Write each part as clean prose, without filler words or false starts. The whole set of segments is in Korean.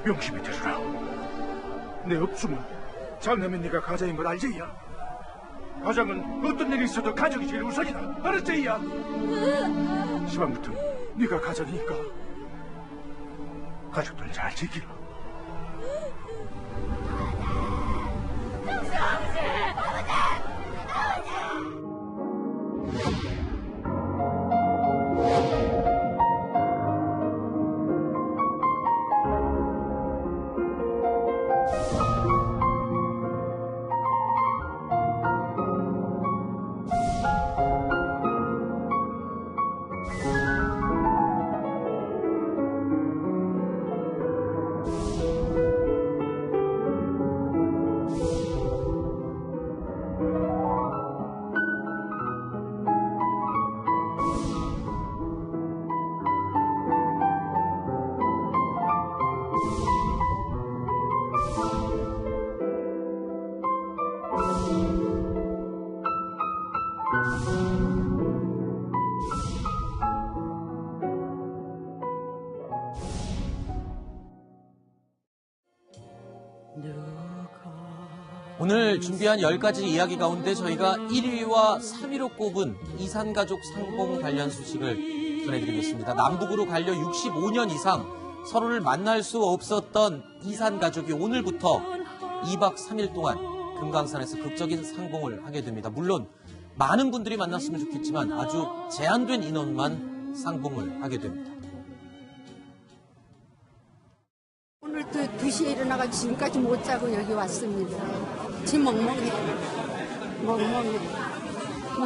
명심히 들으라. 내 없으면 장남인 네가 가장인 걸 알지, 야? 가장은 어떤 일이 있어도 가족이 제일 우선이다. 알았지, 야? 시방부터 네가 가장이니까 가족들 잘 지키라. 오늘 준비한 10가지 이야기 가운데 저희가 1위와 3위로 꼽은 이산가족 상봉 관련 소식을 전해드리겠습니다. 남북으로 갈려 65년 이상 서로를 만날 수 없었던 이산가족이 오늘부터 2박 3일 동안 금강산에서 극적인 상봉을 하게 됩니다. 물론 많은 분들이 만났으면 좋겠지만 아주 제한된 인원만 상봉을 하게 됩니다. 오늘도 2시에 일어나가 지금까지 못 자고 여기 왔습니다. 지금 멍멍해요. 뭐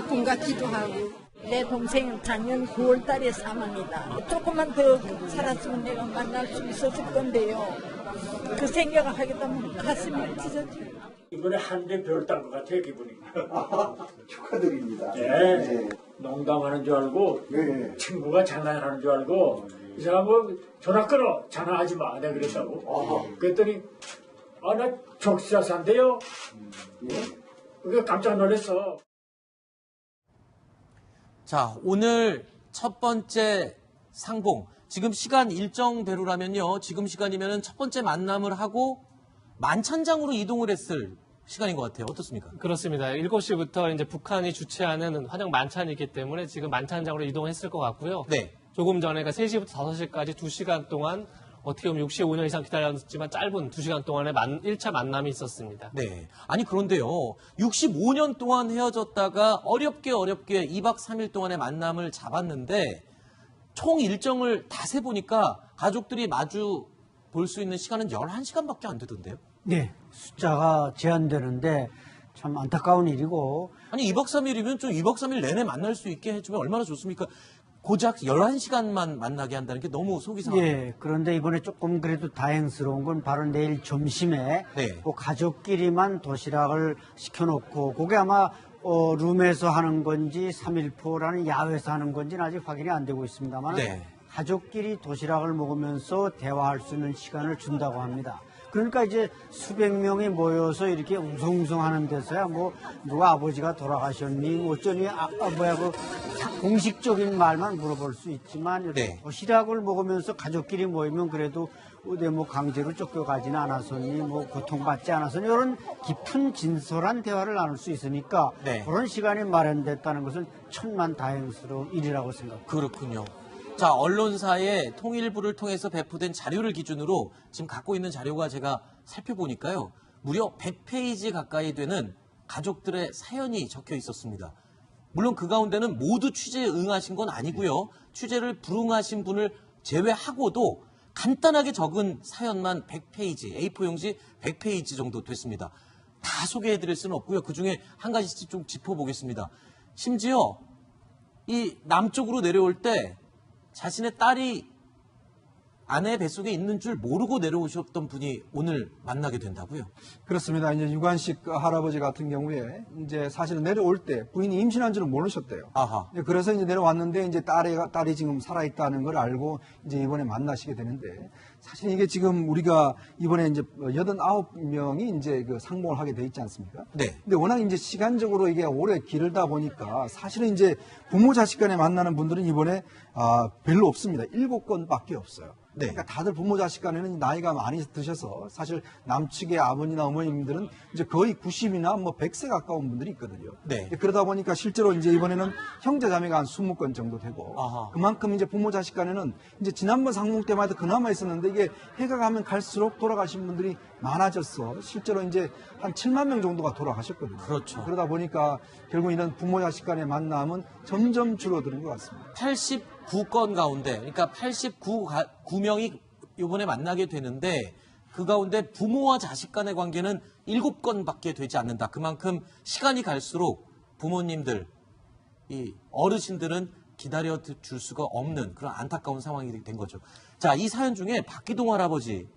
꿈 같기도 하고. 내 동생은 작년 9월 달에 사망이다. 조금만 더 살았으면 내가 만날 수 있었을 건데요. 그 생각을 하게 되면 가슴이 찢어져요. 이번에 한대 별 딴 것 같아요, 기분이. 축하드립니다. 네. 네. 농담하는 줄 알고, 네. 친구가 장난하는 줄 알고, 이 사람 뭐 전화 끊어. 장난하지 마. 내가 그랬다고. 그랬더니, 나 적시자산데요. 그게 깜짝 놀랐어. 자, 오늘 첫 번째 상봉. 지금 시간 일정대로라면요. 지금 시간이면 첫 번째 만남을 하고 만찬장으로 이동을 했을 시간인 것 같아요. 어떻습니까? 그렇습니다. 7시부터 이제 북한이 주최하는 환영 만찬이기 때문에 지금 만찬장으로 이동했을 것 같고요. 네. 조금 전에 그러니까 3시부터 5시까지 2시간 동안 어떻게 보면 65년 이상 기다렸지만 짧은 2시간 동안의 1차 만남이 있었습니다. 네. 아니, 그런데요. 65년 동안 헤어졌다가 어렵게 2박 3일 동안의 만남을 잡았는데 총 일정을 다 세보니까 가족들이 마주 볼 수 있는 시간은 11시간밖에 안 되던데요. 네. 숫자가 제한되는데 참 안타까운 일이고. 아니, 2박 3일이면 좀 2박 3일 내내 만날 수 있게 해주면 얼마나 좋습니까? 고작 11시간만 만나게 한다는 게 너무 속이 상해요. 예. 그런데 이번에 조금 그래도 다행스러운 건 바로 내일 점심에 네. 그 가족끼리만 도시락을 시켜놓고 그게 아마 룸에서 하는 건지 3일포라는 야외에서 하는 건지는 아직 확인이 안 되고 있습니다만 네. 가족끼리 도시락을 먹으면서 대화할 수 있는 시간을 준다고 합니다. 그러니까 이제 수백 명이 모여서 이렇게 웅성웅성하는 데서야 뭐 누가 아버지가 돌아가셨니 뭐 어쩌니 그 공식적인 말만 물어볼 수 있지만 이렇게 네. 도시락을 먹으면서 가족끼리 모이면 그래도 어디 뭐 강제로 쫓겨가지는 않았었니 뭐 고통받지 않았었니 이런 깊은 진솔한 대화를 나눌 수 있으니까 네. 그런 시간이 마련됐다는 것은 천만다행스러운 일이라고 생각합니다. 그렇군요. 자, 언론사의 통일부를 통해서 배포된 자료를 기준으로 지금 갖고 있는 자료가 제가 살펴보니까요. 무려 100페이지 가까이 되는 가족들의 사연이 적혀 있었습니다. 물론 그 가운데는 모두 취재에 응하신 건 아니고요. 취재를 불응하신 분을 제외하고도 간단하게 적은 사연만 100페이지, A4 용지 100페이지 정도 됐습니다. 다 소개해드릴 수는 없고요. 그중에 한 가지씩 좀 짚어보겠습니다. 심지어 이 남쪽으로 내려올 때 자신의 딸이 아내 뱃속에 있는 줄 모르고 내려오셨던 분이 오늘 만나게 된다고요? 그렇습니다. 이제 유관식 할아버지 같은 경우에 이제 사실은 내려올 때 부인이 임신한 줄은 모르셨대요. 아하. 그래서 이제 내려왔는데 이제 딸이 지금 살아있다는 걸 알고 이제 이번에 만나시게 되는데 사실 이게 지금 우리가 이번에 이제 89명이 이제 그 상봉을 하게 돼 있지 않습니까? 네. 근데 워낙 이제 시간적으로 이게 오래 길다 보니까 사실은 이제 부모 자식 간에 만나는 분들은 이번에 별로 없습니다. 7건밖에 없어요. 네. 그러니까 다들 부모 자식 간에는 나이가 많이 드셔서 사실 남측의 아버지나 어머님들은 이제 거의 90이나 뭐 100세 가까운 분들이 있거든요. 네. 그러다 보니까 실제로 이제 이번에는 형제 자매가 한 20건 정도 되고 아하. 그만큼 이제 부모 자식 간에는 이제 지난번 상봉 때마다 그나마 있었는데 이게 해가 가면 갈수록 돌아가신 분들이 많아졌어. 실제로 이제 한 7만 명 정도가 돌아가셨거든요. 그렇죠. 그러다 보니까 결국 이런 부모 자식 간의 만남은 점점 줄어드는 것 같습니다. 89건 가운데, 그러니까 89명이 이번에 만나게 되는데 그 가운데 부모와 자식 간의 관계는 7건밖에 되지 않는다. 그만큼 시간이 갈수록 부모님들, 이 어르신들은 기다려 줄 수가 없는 그런 안타까운 상황이 된 거죠. 자, 이 사연 중에 박기동 할아버지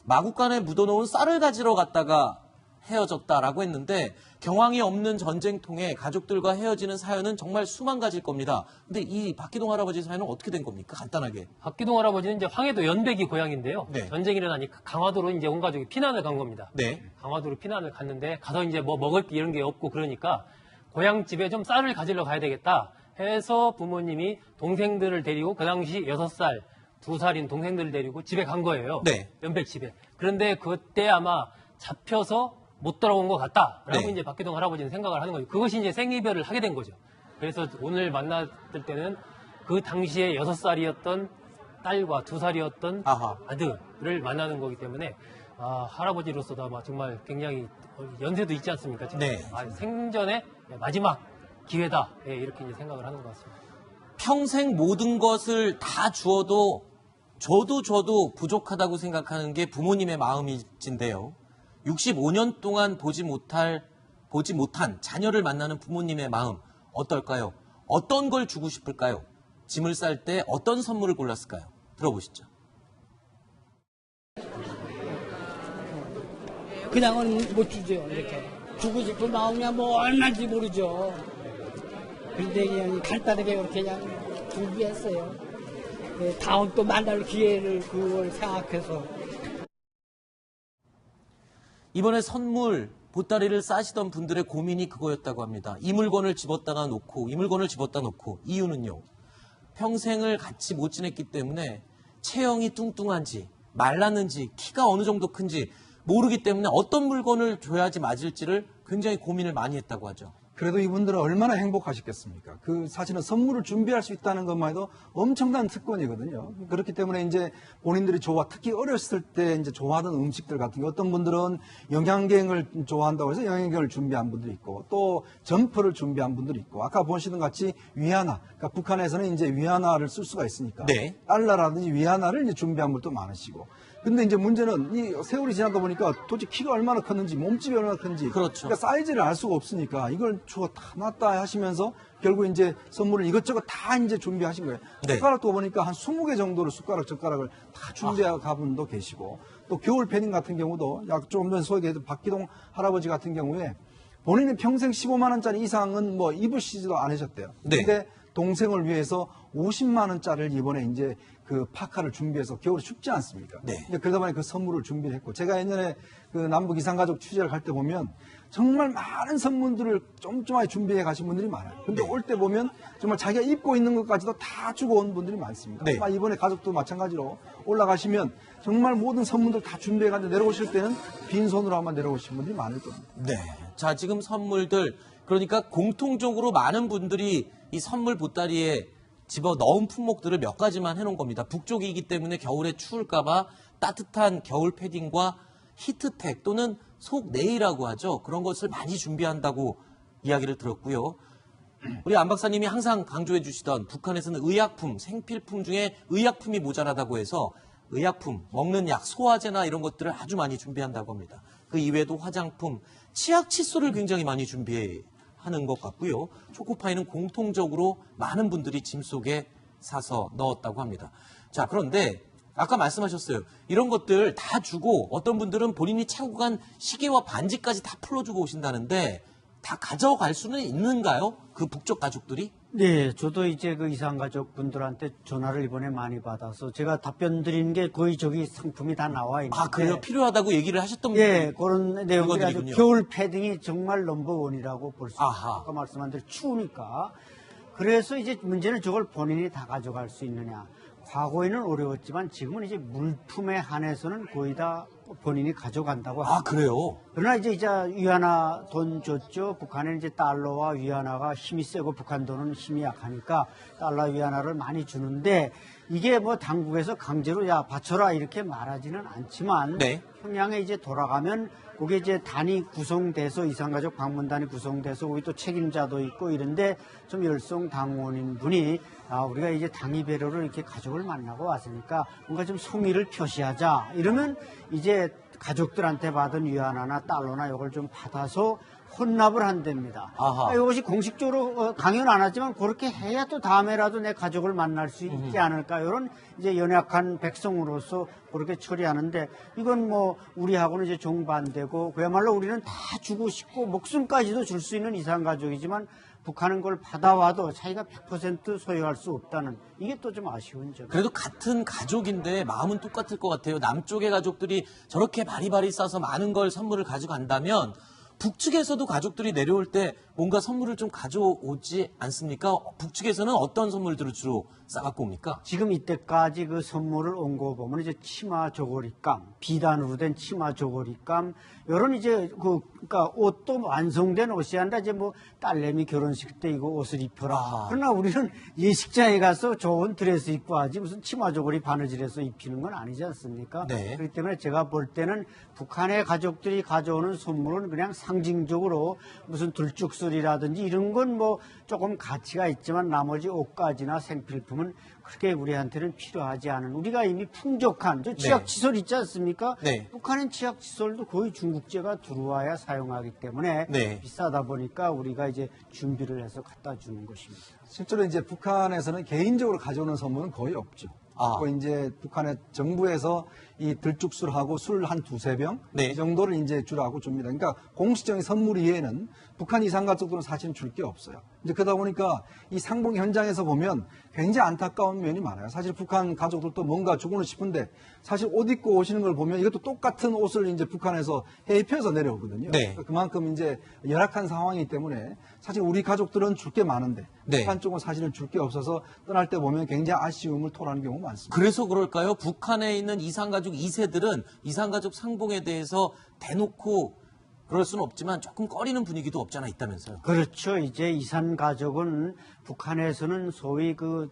마구간에 묻어놓은 쌀을 가지러 갔다가 헤어졌다라고 했는데 경황이 없는 전쟁통에 가족들과 헤어지는 사연은 정말 수만 가지일 겁니다. 근데 이 박기동 할아버지 사연은 어떻게 된 겁니까? 간단하게. 박기동 할아버지는 이제 황해도 연백이 고향인데요. 네. 전쟁이 일어나니까 강화도로 이제 온 가족이 피난을 간 겁니다. 네. 강화도로 피난을 갔는데 가서 이제 뭐 먹을 게 이런 게 없고 그러니까 고향 집에 좀 쌀을 가지러 가야 되겠다 해서 부모님이 동생들을 데리고 그 당시 6살, 2살인 동생들을 데리고 집에 간 거예요. 네. 연백 집에. 그런데 그때 아마 잡혀서 못 돌아온 것 같다라고 네. 이제 박기동 할아버지는 생각을 하는 거죠. 그것이 이제 생이별을 하게 된 거죠. 그래서 오늘 만났을 때는 그 당시에 6살이었던 딸과 2살이었던 아하. 아들을 만나는 거기 때문에 할아버지로서도 아마 정말 굉장히 연세도 있지 않습니까? 지금? 네. 생전의 마지막 기회다. 예, 이렇게 이제 생각을 하는 것 같습니다. 평생 모든 것을 다 주어도 줘도 부족하다고 생각하는 게 부모님의 마음이진데요. 65년 동안 보지 못한 자녀를 만나는 부모님의 마음 어떨까요? 어떤 걸 주고 싶을까요? 짐을 쌀 때 어떤 선물을 골랐을까요? 들어보시죠. 그냥은 못 주죠. 이렇게 주고 싶은 마음이야 뭐 얼마인지 모르죠. 그런데 그냥 간단하게 그렇게 그냥 준비했어요. 다음 또 만날 기회를 그걸 생각해서. 이번에 선물 보따리를 싸시던 분들의 고민이 그거였다고 합니다. 이 물건을 집었다 놓고 이유는요. 평생을 같이 못 지냈기 때문에 체형이 뚱뚱한지 말랐는지 키가 어느 정도 큰지 모르기 때문에 어떤 물건을 줘야지 맞을지를 굉장히 고민을 많이 했다고 하죠. 그래도 이분들은 얼마나 행복하셨겠습니까? 사실은 선물을 준비할 수 있다는 것만 해도 엄청난 특권이거든요. 그렇기 때문에 이제 본인들이 특히 어렸을 때 이제 좋아하던 음식들 같은 게 어떤 분들은 영양갱을 좋아한다고 해서 영양갱을 준비한 분들이 있고 또 점퍼를 준비한 분들이 있고 아까 보시는 같이 위안화, 그러니까 북한에서는 이제 위안화를 쓸 수가 있으니까 네. 달러라든지 위안화를 이제 준비한 분도 많으시고 근데 이제 문제는 이 세월이 지나다 보니까 도대체 키가 얼마나 컸는지 몸집이 얼마나 큰지 그렇죠. 그러니까 사이즈를 알 수가 없으니까 이걸 주고 다 놨다 하시면서 결국 이제 선물을 이것저것 다 이제 준비하신 거예요. 네. 숟가락도 보니까 한 20개 정도로 젓가락을 다 준비한 가분도 계시고 또 겨울 패딩 같은 경우도 조금 전에 소개해준 박기동 할아버지 같은 경우에 본인은 평생 15만 원짜리 이상은 뭐 입으시지도 않으셨대요. 네. 근데 동생을 위해서 50만 원짜리를 이번에 이제 그 파카를 준비해서 겨울에 춥지 않습니까? 네. 그러다 보니 그 선물을 준비를 했고 제가 예전에 그 남북 이산가족 취재를 갈 때 보면 정말 많은 선물들을 쫌쫌하게 준비해 가신 분들이 많아요. 근데 올 때 보면 정말 자기가 입고 있는 것까지도 다 주고 온 분들이 많습니다. 네. 아마 이번에 가족도 마찬가지로 올라가시면 정말 모든 선물들 다 준비해 가지고 내려오실 때는 빈손으로 아마 내려오신 분들이 많을 겁니다. 네. 자, 지금 선물들 그러니까 공통적으로 많은 분들이 이 선물 보따리에 집어 넣은 품목들을 몇 가지만 해놓은 겁니다. 북쪽이기 때문에 겨울에 추울까봐 따뜻한 겨울 패딩과 히트텍 또는 속내이라고 하죠. 그런 것을 많이 준비한다고 이야기를 들었고요. 우리 안 박사님이 항상 강조해 주시던 북한에서는 의약품, 생필품 중에 의약품이 모자라다고 해서 의약품, 먹는 약, 소화제나 이런 것들을 아주 많이 준비한다고 합니다. 그 이외에도 화장품, 치약, 칫솔을 굉장히 많이 준비하는 것 같고요. 초코파이는 공통적으로 많은 분들이 짐 속에 사서 넣었다고 합니다. 자, 그런데 아까 말씀하셨어요. 이런 것들 다 주고 어떤 분들은 본인이 차고 간 시계와 반지까지 다 풀어주고 오신다는데 다 가져갈 수는 있는가요? 그 북쪽 가족들이? 네, 저도 이제 그 이산가족 분들한테 전화를 이번에 많이 받아서 제가 답변 드린 게 거의 저기 상품이 다 나와 있는데. 아, 그래요? 필요하다고 얘기를 하셨던 예, 그런 내용들이 아주 물건들이군요. 겨울 패딩이 정말 넘버원이라고 볼 수 있어요. 아하. 아까 말씀한 대로 추우니까. 그래서 이제 문제는 저걸 본인이 다 가져갈 수 있느냐. 과거에는 어려웠지만 지금은 이제 물품에 한해서는 거의 다 본인이 가져간다고 아, 합니다. 그래요? 그러나 이제 위안화 돈 줬죠. 북한은 이제 달러와 위안화가 힘이 세고 북한 돈은 힘이 약하니까 달러 위안화를 많이 주는데 이게 뭐 당국에서 강제로 야 바쳐라 이렇게 말하지는 않지만 네. 평양에 이제 돌아가면 그게 이제 단이 구성돼서 이산가족 방문단이 구성돼서 거기 또 책임자도 있고 이런데 좀 열성 당원인 분이 우리가 이제 당위 배려로 이렇게 가족을 만나고 왔으니까 뭔가 좀 성의를 표시하자 이러면 이제 가족들한테 받은 위안화나 달러나 이걸 좀 받아서 혼납을 한답니다. 아하. 이것이 공식적으로 강요는 안 하지만 그렇게 해야 또 다음에라도 내 가족을 만날 수 있지 않을까 이런 이제 연약한 백성으로서 그렇게 처리하는데 이건 뭐 우리하고는 이제 정반대고 그야말로 우리는 다 주고 싶고 목숨까지도 줄 수 있는 이산가족이지만 북한은 그걸 받아와도 자기가 100% 소유할 수 없다는 이게 또 좀 아쉬운 점. 그래도 같은 가족인데 마음은 똑같을 것 같아요. 남쪽의 가족들이 저렇게 바리바리 싸서 많은 걸 선물을 가져간다면 북측에서도 가족들이 내려올 때 뭔가 선물을 좀 가져오지 않습니까? 북측에서는 어떤 선물들을 주로 싸갖고 옵니까? 지금 이때까지 그 선물을 온 거 보면 이제 치마 저고리감, 비단으로 된 치마 저고리감, 이런 이제 그러니까 옷도 완성된 옷이 아니라 이제 뭐 딸내미 결혼식 때 이거 옷을 입혀라. 그러나 우리는 예식장에 가서 좋은 드레스 입고 하지 무슨 치마 저고리 바느질해서 입히는 건 아니지 않습니까? 네. 그렇기 때문에 제가 볼 때는 북한의 가족들이 가져오는 선물은 그냥 상징적으로 무슨 들쭉술이라든지 이런 건 뭐 조금 가치가 있지만 나머지 옷가지나 생필품은 그렇게 우리한테는 필요하지 않은 우리가 이미 풍족한 저 치약시설 있지 않습니까? 네. 북한은 치약시설도 거의 중국제가 들어와야 사용하기 때문에 네. 비싸다 보니까 우리가 이제 준비를 해서 갖다 주는 것입니다. 실제로 이제 북한에서는 개인적으로 가져오는 선물은 거의 없죠. 그 이제 북한의 정부에서 이 들쭉술하고 술 한 두세 병 네. 이 정도를 이제 주라고 줍니다. 그러니까 공식적인 선물 이외에는 북한 이산가족들은 사실은 줄 게 없어요. 이제 그러다 보니까 이 상봉 현장에서 보면 굉장히 안타까운 면이 많아요. 사실 북한 가족들도 뭔가 주고는 싶은데 사실 옷 입고 오시는 걸 보면 이것도 똑같은 옷을 이제 북한에서 해입혀서 내려오거든요. 네. 그만큼 이제 열악한 상황이기 때문에 사실 우리 가족들은 줄 게 많은데 네. 북한 쪽은 사실은 줄 게 없어서 떠날 때 보면 굉장히 아쉬움을 토하는 경우가 많습니다. 그래서 그럴까요? 북한에 있는 이산가족 2세들은 이산가족 상봉에 대해서 대놓고 그럴 수는 없지만 조금 꺼리는 분위기도 없지 않아 있다면서요. 그렇죠. 이제 이산가족은 북한에서는 소위 그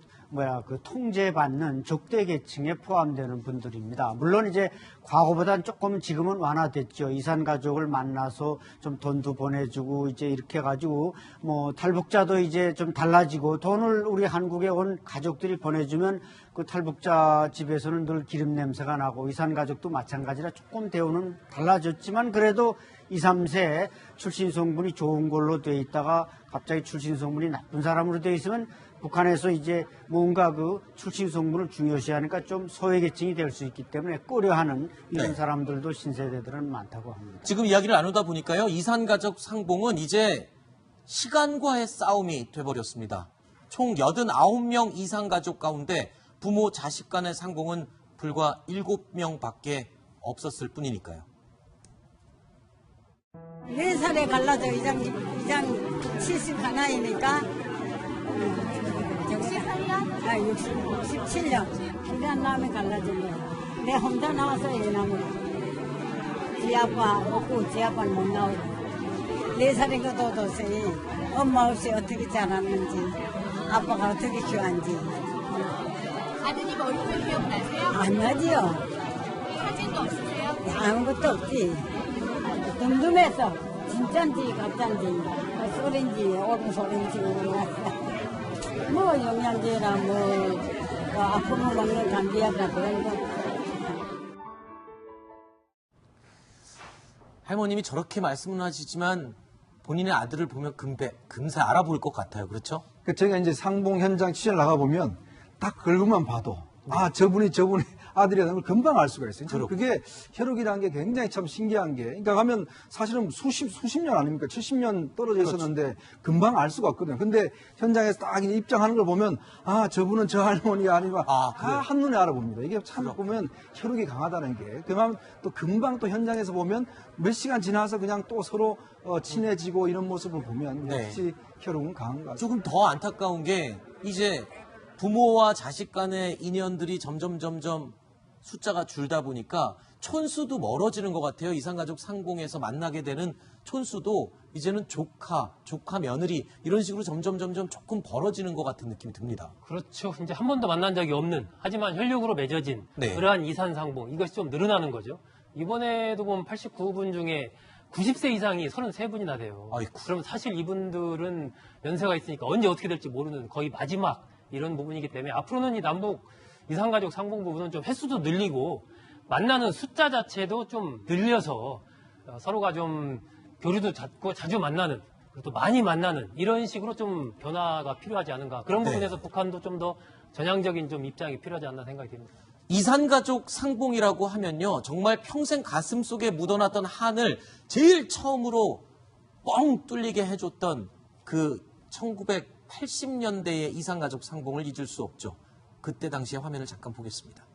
통제받는 적대 계층에 포함되는 분들입니다. 물론 이제 과거보다는 조금 지금은 완화됐죠. 이산가족을 만나서 좀 돈도 보내주고 이제 이렇게 해가지고 뭐 탈북자도 이제 좀 달라지고 돈을 우리 한국에 온 가족들이 보내주면 그 탈북자 집에서는 늘 기름 냄새가 나고 이산가족도 마찬가지라 조금 대우는 달라졌지만 그래도 2, 3세 출신 성분이 좋은 걸로 돼 있다가 갑자기 출신 성분이 나쁜 사람으로 돼 있으면 북한에서 이제 뭔가 그 출신 성분을 중요시하니까 좀 소외계층이 될 수 있기 때문에 꺼려하는 이런 사람들도 신세대들은 많다고 합니다. 지금 이야기를 나누다 보니까요. 이산가족 상봉은 이제 시간과의 싸움이 돼버렸습니다. 총 89명 이산가족 가운데 부모, 자식 간의 상봉은 불과 7명밖에 없었을 뿐이니까요. 4살에 갈라져 이장 71이니까 67년 기간 다음에 갈라진 거야. 내 혼자 나와서 애 나무라. 지 아빠 없고 지 아빠는 못 나오고 4살인 것도 도저히 엄마 없이 어떻게 자랐는지 아빠가 어떻게 키웠는지 아드님 얼굴 기억나세요? 안 나지요. 사진도 없으세요? 아무것도 없지. dumdum해서 진짠지 가짠지 소린지 옳은 소린지 뭐 영양제나 뭐 아프면 먹는 감기약이나 그런 거. 할머님이 저렇게 말씀은 하시지만 본인의 아들을 보면 금세 알아볼 것 같아요. 그렇죠? 제가 이제 상봉 현장 취재를 나가보면 딱 얼굴만 봐도 저분이 아들이라는 걸 금방 알 수가 있어요. 참 그게 혈육이라는 게 굉장히 참 신기한 게, 그러니까 가면 사실은 수십 년 아닙니까? 70년 떨어져 있었는데 금방 알 수가 없거든요. 근데 현장에서 딱 입장하는 걸 보면 저분은 저 할머니가 아니면 한눈에 알아봅니다. 이게 참 보면 혈육이 강하다는 게, 그러면 또 금방 또 현장에서 보면 몇 시간 지나서 그냥 또 서로 친해지고 이런 모습을 보면 역시 혈육은 강한 것 같아요. 조금 더 안타까운 게 이제 부모와 자식 간의 인연들이 점점 숫자가 줄다 보니까 촌수도 멀어지는 것 같아요. 이산가족 상봉에서 만나게 되는 촌수도 이제는 조카 며느리 이런 식으로 점점 조금 벌어지는 것 같은 느낌이 듭니다. 그렇죠. 이제 한 번도 만난 적이 없는 하지만 혈육으로 맺어진 네. 그러한 이산상봉 이것이 좀 늘어나는 거죠. 이번에도 보면 89분 중에 90세 이상이 33분이나 돼요. 아이고. 그럼 사실 이분들은 연세가 있으니까 언제 어떻게 될지 모르는 거의 마지막 이런 부분이기 때문에 앞으로는 이 남북 이산가족 상봉 부분은 좀 횟수도 늘리고 만나는 숫자 자체도 좀 늘려서 서로가 좀 교류도 자주 만나는 그리고 또 많이 만나는 이런 식으로 좀 변화가 필요하지 않은가. 그런 네. 부분에서 북한도 좀 더 전향적인 좀 입장이 필요하지 않나 생각이 듭니다. 이산가족 상봉이라고 하면요. 정말 평생 가슴속에 묻어놨던 한을 제일 처음으로 뻥 뚫리게 해줬던 그 1980년대의 이산가족 상봉을 잊을 수 없죠. 그때 당시의 화면을 잠깐 보겠습니다.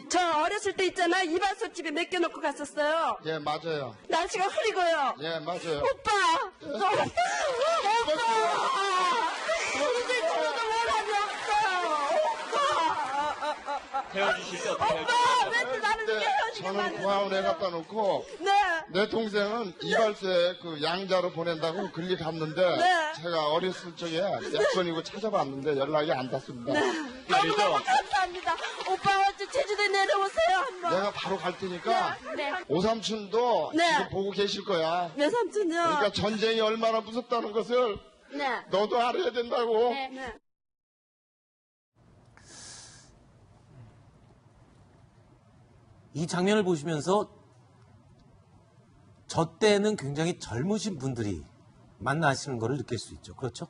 저 어렸을 때 있잖아 이발소 집에 맡겨놓고 갔었어요. 예, 맞아요. 날씨가 흐리고요. 예, 맞아요. 오빠! 오빠! 이제 저도 원한이 없어요. 헤어지실 때 어떻게 오빠! 왜 나는 이렇게 헤어지게 저는 만드는 고아원에 갖다 놓고 네. 내 동생은 이발소에 그 양자로 보낸다고 글리 갔는데 네. 제가 어렸을 적에 약혼이고 찾아봤는데 연락이 안 닿습니다. 너무너무 감사합니다. 오빠 어째 제주도에 내려오세요 한번. 내가 바로 갈 테니까 네. 오삼촌도 네. 지금 보고 계실 거야. 네 삼촌요. 그러니까 전쟁이 얼마나 무섭다는 것을 네. 너도 알아야 된다고. 네. 이 장면을 보시면서 저 때는 굉장히 젊으신 분들이 만나시는 것을 느낄 수 있죠. 그렇죠?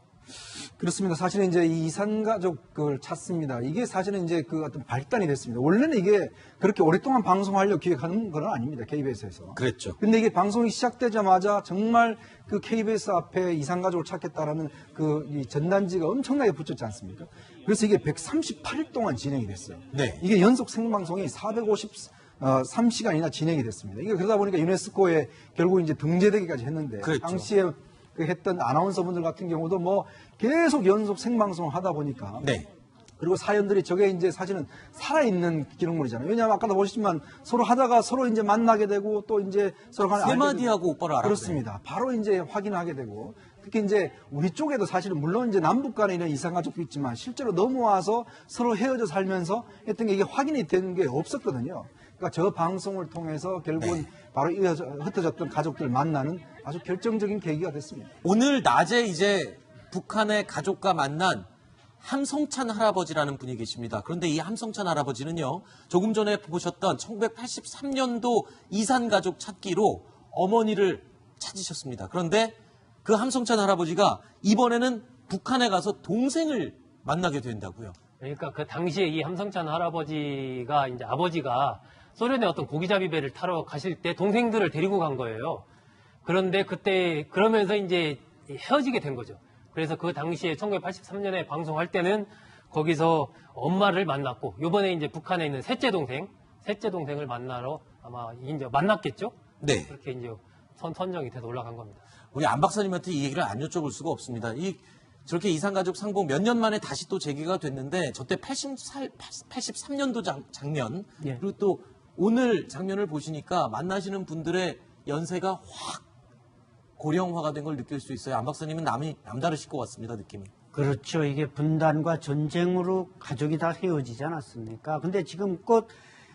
그렇습니다. 사실은 이제 이 이산가족을 찾습니다. 이게 사실은 이제 그 어떤 발단이 됐습니다. 원래는 이게 그렇게 오랫동안 방송하려고 기획하는 건 아닙니다. KBS에서. 그랬죠. 근데 이게 방송이 시작되자마자 정말 그 KBS 앞에 이산가족을 찾겠다라는 그 이 전단지가 엄청나게 붙였지 않습니까? 그래서 이게 138일 동안 진행이 됐어요. 네. 이게 연속 생방송이 453시간이나 진행이 됐습니다. 이게 그러다 보니까 유네스코에 결국 이제 등재되기까지 했는데 그랬죠. 당시에 그 했던 아나운서분들 같은 경우도 뭐 계속 연속 생방송을 하다 보니까 네. 그리고 사연들이 저게 이제 사실은 살아있는 기록물이잖아요. 왜냐하면 아까도 보셨지만 서로 하다가 서로 이제 만나게 되고 또 이제 서로 간에 세 알게 마디 되고. 하고 오빠를 알아보네. 그렇습니다. 바로 이제 확인하게 되고 특히 이제 우리 쪽에도 사실은 물론 이제 남북 간에 이런 이산가족도 있지만 실제로 넘어와서 서로 헤어져 살면서 했던 게 이게 확인이 된 게 없었거든요. 그러니까 저 방송을 통해서 결국은 바로 흩어졌던 가족들 만나는 아주 결정적인 계기가 됐습니다. 오늘 낮에 이제 북한의 가족과 만난 함성찬 할아버지라는 분이 계십니다. 그런데 이 함성찬 할아버지는요, 조금 전에 보셨던 1983년도 이산가족 찾기로 어머니를 찾으셨습니다. 그런데 그 함성찬 할아버지가 이번에는 북한에 가서 동생을 만나게 된다고요. 그러니까 그 당시에 이 함성찬 할아버지가 이제 아버지가 소련의 어떤 고기잡이 배를 타러 가실 때 동생들을 데리고 간 거예요. 그런데 그때 그러면서 이제 헤어지게 된 거죠. 그래서 그 당시에 1983년에 방송할 때는 거기서 엄마를 만났고 이번에 이제 북한에 있는 셋째 동생을 만나러 아마 이제 만났겠죠? 네. 그렇게 이제 선정이 돼서 올라간 겁니다. 우리 안 박사님한테 이 얘기를 안 여쭤볼 수가 없습니다. 저렇게 이산가족 상봉 몇 년 만에 다시 또 재개가 됐는데 저때 83년도 장면 예. 그리고 또 오늘 장면을 보시니까 만나시는 분들의 연세가 확 고령화가 된 걸 느낄 수 있어요. 안 박사님은 남다르실 것 같습니다, 느낌이. 그렇죠. 이게 분단과 전쟁으로 가족이 다 헤어지지 않았습니까? 근데 지금껏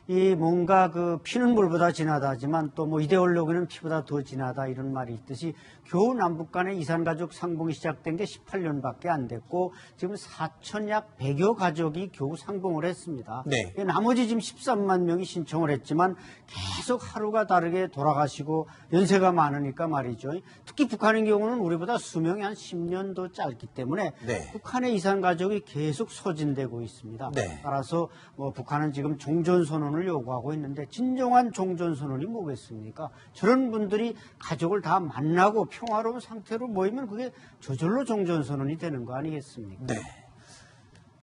이 뭔가 그 피는 물보다 진하다 하지만 또 뭐 이데올로기는 피보다 더 진하다 이런 말이 있듯이 겨우 남북 간의 이산가족 상봉이 시작된 게 18년밖에 안 됐고 지금 4천약 100여 가족이 겨우 상봉을 했습니다. 네. 나머지 지금 13만 명이 신청을 했지만 계속 하루가 다르게 돌아가시고 연세가 많으니까 말이죠. 특히 북한의 경우는 우리보다 수명이 한 10년 더 짧기 때문에 네. 북한의 이산가족이 계속 소진되고 있습니다. 네. 따라서 뭐 북한은 지금 종전선언을 종전선언을 요구하고 있는데 진정한 종전선언이 뭐겠습니까? 저런 분들이 가족을 다 만나고 평화로운 상태로 모이면 그게 저절로 종전선언이 되는 거 아니겠습니까? 네.